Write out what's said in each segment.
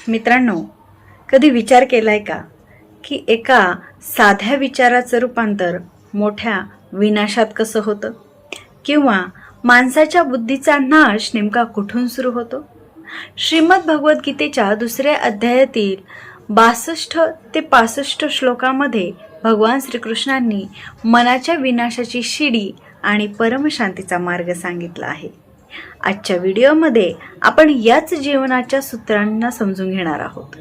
मित्रांनो, कधी विचार केलाय का की एका साध्या विचाराचं रूपांतर मोठ्या विनाशात कसं होतं, किंवा माणसाच्या बुद्धीचा नाश नेमका कुठून सुरू होतो? श्रीमद भगवद्गीतेच्या दुसऱ्या अध्यायातील 62 ते 65 श्लोकामध्ये भगवान श्रीकृष्णांनी मनाच्या विनाशाची शिडी आणि परमशांतीचा मार्ग सांगितला आहे. आजच्या व्हिडिओमध्ये आपण याच जीवनाच्या सूत्रांना समजून घेणार आहोत.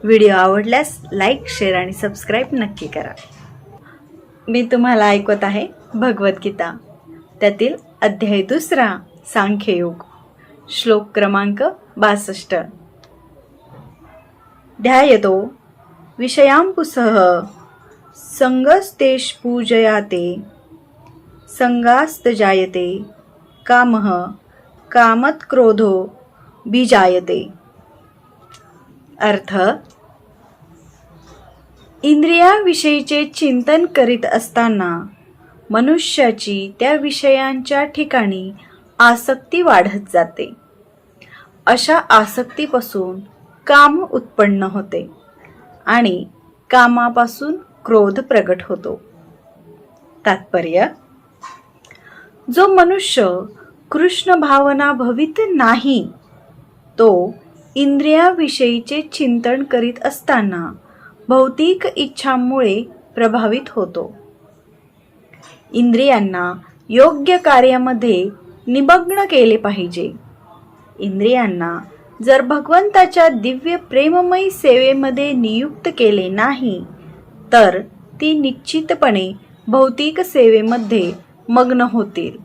व्हिडिओ आवडल्यास लाईक, शेअर आणि सबस्क्राईब नक्की करा. मी तुम्हाला ऐकवत आहे भगवद्गीता, त्यातील अध्याय 2 सांख्ययोग, श्लोक क्रमांक 62. ध्यायतो विषयांपुसः संगस्तेष पूजयाते संगास्तजायते कामः कामत क्रोधो बीजायते. अर्थ, इंद्रियाविषयीचे चिंतन करीत असताना मनुष्याची त्या विषयांच्या ठिकाणी आसक्ती वाढत जाते. अशा आसक्तीपासून काम उत्पन्न होते आणि कामापासून क्रोध प्रगट होतो. तात्पर्य, जो मनुष्य कृष्ण भावना भवित नाही तो इंद्रियाविषयीचे चिंतन करीत असताना भौतिक इच्छांमुळे प्रभावित होतो. इंद्रियांना योग्य कार्यामध्ये निमग्न केले पाहिजे. इंद्रियांना जर भगवंताच्या दिव्य प्रेममयी सेवेमध्ये नियुक्त केले नाही तर ती निश्चितपणे भौतिक सेवेमध्ये मग्न होतील.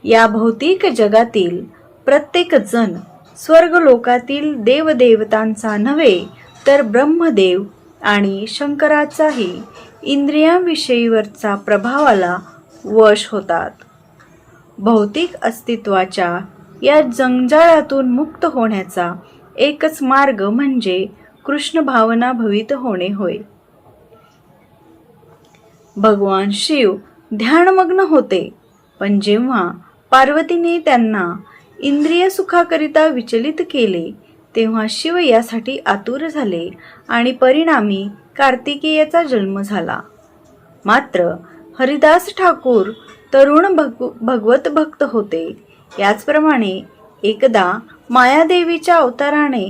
या भौतिक जगातील प्रत्येक जण स्वर्गलोकातील देवदेवतांचा नव्हे तर ब्रह्मदेव आणि शंकराचाही इंद्रियांविषयीवरचा प्रभावाला वश होतात. भौतिक अस्तित्वाच्या या जंजाळातून मुक्त होण्याचा एकच मार्ग म्हणजे कृष्ण भावना भवित होणे होय. भगवान शिव ध्यानमग्न होते, पण जेव्हा पार्वतीने त्यांना इंद्रिय सुखाकरिता विचलित केले तेव्हा शिव यासाठी आतुर झाले आणि परिणामी कार्तिकेयाचा जन्म झाला. मात्र हरिदास ठाकूर तरुण भगवत भक्त होते. याचप्रमाणे एकदा मायादेवीच्या अवताराने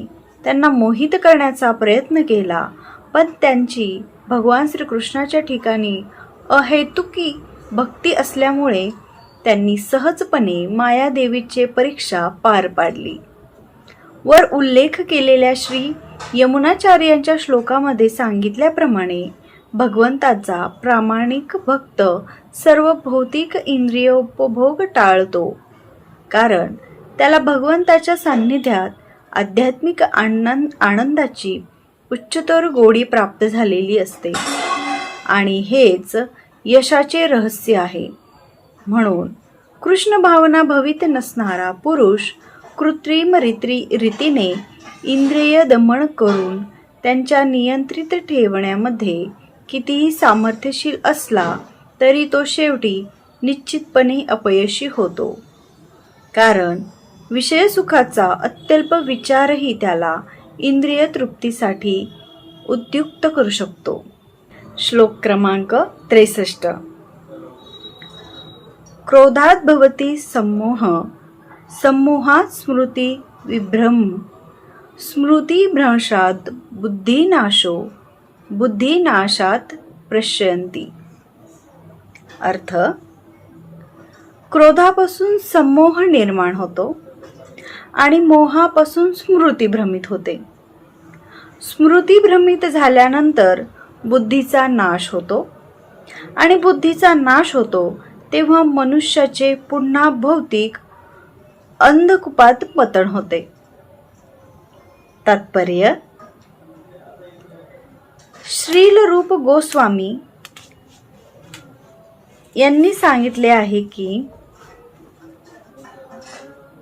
त्यांना मोहित करण्याचा प्रयत्न केला, पण त्यांची भगवान श्रीकृष्णाच्या ठिकाणी अहेतुकी भक्ती असल्यामुळे त्यांनी सहजपणे मायादेवीची परीक्षा पार पाडली. वर उल्लेख केलेल्या श्री यमुनाचार्यांच्या श्लोकामध्ये सांगितल्याप्रमाणे भगवंताचा प्रामाणिक भक्त सर्व भौतिक इंद्रियोपभोग टाळतो, कारण त्याला भगवंताच्या सान्निध्यात आध्यात्मिक आनंदाची उच्चतर गोडी प्राप्त झालेली असते आणि हेच यशाचे रहस्य आहे. म्हणून कृष्ण भावना भवित नसणारा पुरुष कृत्रिम रीतीने इंद्रिय दमन करून त्यांच्या नियंत्रित ठेवण्यामध्ये कितीही सामर्थ्यशील असला तरी तो शेवटी निश्चितपणे अपयशी होतो, कारण विषयसुखाचा अत्यल्प विचारही त्याला इंद्रिय तृप्तीसाठी उद्युक्त करू शकतो. श्लोक क्रमांक 63. क्रोधात भवति सम्मोह सम्मोहात स्मृती विभ्रम स्मृतिभ्रंशात बुद्धिनाशो बुद्धिनाशात प्रशयन्ति. अर्थ, क्रोधापासून सम्मोह निर्माण होतो आणि मोहापासून स्मृती भ्रमित होते. स्मृती भ्रमित झाल्यानंतर बुद्धीचा नाश होतो आणि बुद्धीचा नाश होतो तेव्हा मनुष्याचे पुन्हा भौतिक अंधकूपात पतन होते. तात्पर्य, श्रील रूप गोस्वामी यांनी सांगितले आहे की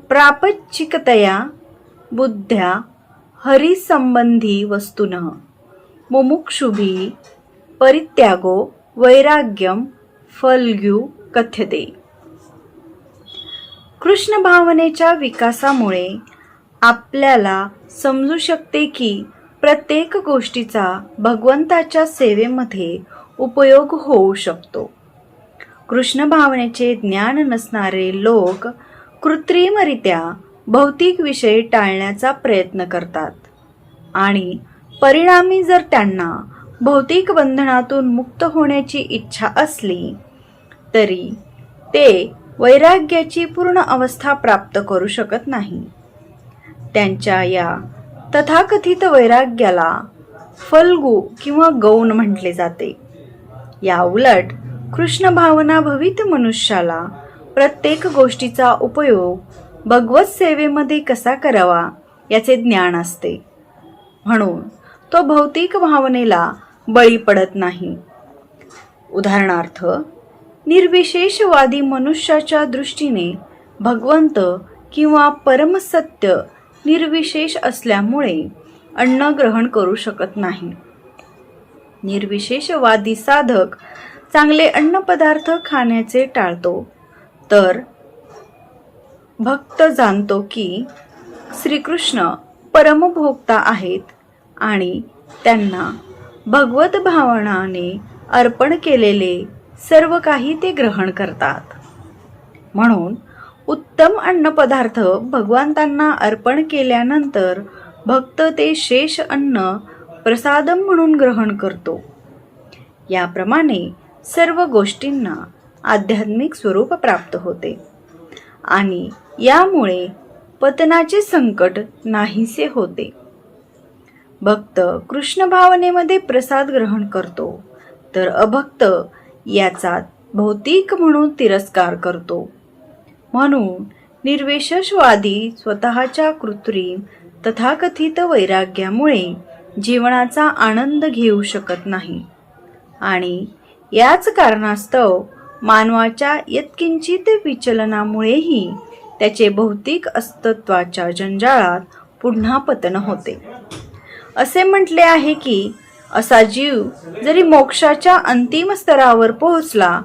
प्रापंचिकतया बुद्ध्या हरिसंबंधी वस्तुनः मुमुक्षुभिः परित्यागो वैराग्यम फल्गु कथ्यते. कृष्ण भावनेच्या विकासामुळे आपल्याला समजू शकते की प्रत्येक गोष्टीचा भगवंताच्या सेवेमध्ये उपयोग होऊ शकतो. कृष्ण भावनेचे ज्ञान नसणारे लोक कृत्रिमरित्या भौतिक विषय टाळण्याचा प्रयत्न करतात आणि परिणामी जर त्यांना भौतिक बंधनातून मुक्त होण्याची इच्छा असली तरी ते वैराग्याची पूर्ण अवस्था प्राप्त करू शकत नाही. त्यांच्या या तथाकथित वैराग्याला फल्गू किंवा गौण म्हटले जाते. या उलट कृष्ण भावना भवित मनुष्याला प्रत्येक गोष्टीचा उपयोग भगवत सेवेमध्ये कसा करावा याचे ज्ञान असते, म्हणून तो भौतिक भावनेला बळी पडत नाही. उदाहरणार्थ, निर्विशेषवादी मनुष्याच्या दृष्टीने भगवंत किंवा परमसत्य निर्विशेष असल्यामुळे अन्न ग्रहण करू शकत नाही. निर्विशेषवादी साधक चांगले अन्नपदार्थ खाण्याचे टाळतो, तर भक्त जाणतो की श्रीकृष्ण परमभोक्ता आहेत आणि त्यांना भगवत भावनाने अर्पण केलेले सर्व काही ते ग्रहण करतात. म्हणून उत्तम अन्नपदार्थ भगवंतांना अर्पण केल्यानंतर भक्त ते शेष अन्न प्रसादम म्हणून ग्रहण करतो. याप्रमाणे सर्व गोष्टींना आध्यात्मिक स्वरूप प्राप्त होते आणि यामुळे पतनाचे संकट नाहीसे होते. भक्त कृष्ण भावनेमध्ये प्रसाद ग्रहण करतो, तर अभक्त याचा भौतिक म्हणून तिरस्कार करतो. म्हणून निर्विशेषवादी स्वतःच्या कृत्रिम तथाकथित वैराग्यामुळे जीवनाचा आनंद घेऊ शकत नाही आणि याच कारणास्तव मानवाच्या यत्किंचित विचलनामुळेही त्याचे भौतिक अस्तित्वाच्या जंजाळात पुन्हा पतन होते. असे म्हटले आहे की असा जीव जरी मोक्षाच्या अंतिम स्तरावर पोहोचला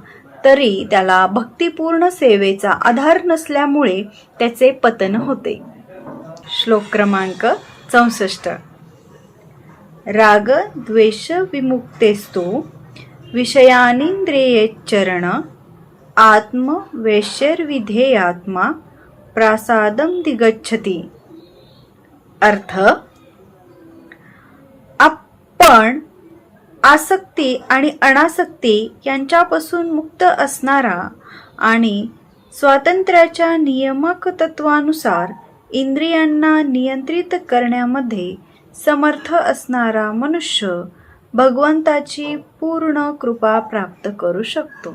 तरी त्याला भक्तिपूर्ण सेवेचा आधार नसल्यामुळे त्याचे पतन होते. श्लोक क्रमांक 64. राग द्वेष विमुक्तेस्तु विषयानिंद्रियेच्चरण आत्म वैश्यर्विधेयात्मा प्रासादम दिगच्छति. अर्थ, आपण आसक्ती आणि अनासक्ती यांच्यापासून मुक्त असणारा आणि स्वातंत्र्याच्या नियामक तत्वानुसार इंद्रियांना नियंत्रित करण्यामध्ये समर्थ असणारा मनुष्य भगवंताची पूर्ण कृपा प्राप्त करू शकतो.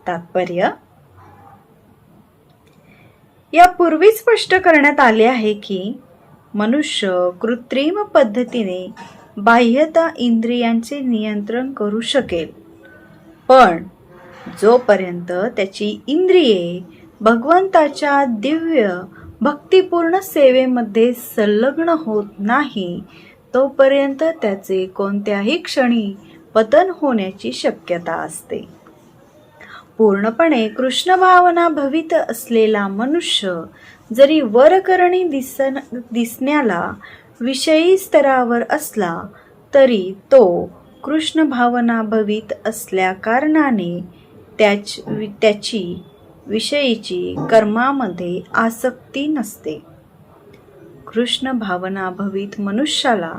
तात्पर्य, यापूर्वी स्पष्ट करण्यात आले आहे की मनुष्य कृत्रिम पद्धतीने बाह्यता इंद्रियांचे नियंत्रण करू शकेल, पण जोपर्यंत त्याची इंद्रिये भगवंताच्या दिव्य भक्तिपूर्ण सेवेमध्ये संलग्न होत नाही तोपर्यंत त्याचे कोणत्याही क्षणी पतन होण्याची शक्यता असते. पूर्णपणे कृष्ण भावना भवित असलेला मनुष्य जरी वरकरणी दिसण्याला विषयी स्तरावर असला तरी तो कृष्ण भावना भवित असल्या कारणाने त्याची विषयीची कर्मामध्ये आसक्ती नसते. कृष्ण भावना भवित मनुष्याला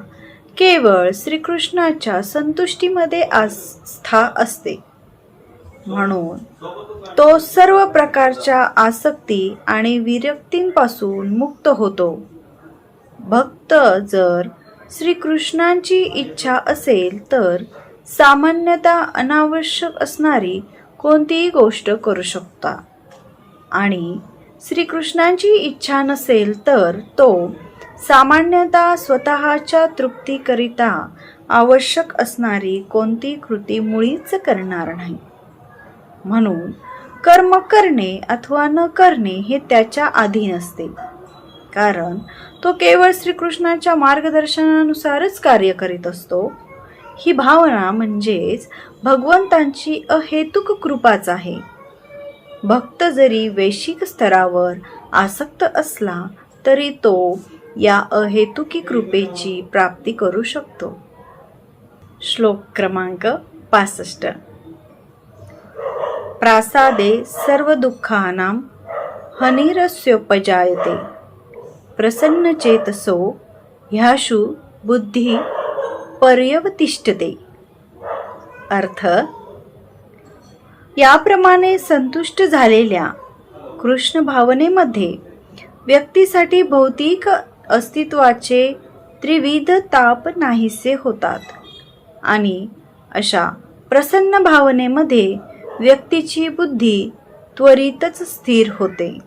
केवळ श्रीकृष्णाच्या संतुष्टीमध्ये आस्था असते, म्हणून तो सर्व प्रकारच्या आसक्ती आणि विरक्तींपासून मुक्त होतो. भक्त जर श्रीकृष्णांची इच्छा असेल तर सामान्यतः अनावश्यक असणारी कोणतीही गोष्ट करू शकता आणि श्रीकृष्णांची इच्छा नसेल तर तो सामान्यतः स्वतःच्या तृप्तीकरिता आवश्यक असणारी कोणती कृती मुळीच करणार नाही. म्हणून कर्म करणे अथवा न करणे हे त्याच्या अधीन असते, कारण तो केवळ श्रीकृष्णाच्या मार्गदर्शनानुसारच कार्य करीत असतो. ही भावना म्हणजेच भगवंतांची अहेतुक कृपाच आहे. भक्त जरी वैश्विक स्तरावर आसक्त असला तरी तो या अहेतुकी कृपेची प्राप्ती करू शकतो. श्लोक क्रमांक 65. प्रासादे सर्व दुःखानां हनिरस्योपजायते प्रसन्नचेतसो ह्याशु बुद्धी पर्यवतिष्ठते. अर्थ, याप्रमाणे संतुष्ट झालेल्या कृष्ण भावनेमध्ये व्यक्तीसाठी भौतिक अस्तित्वाचे त्रिविध ताप नाहीसे होतात आणि अशा प्रसन्न भावनेमध्ये व्यक्तीची बुद्धी त्वरितच स्थिर होते.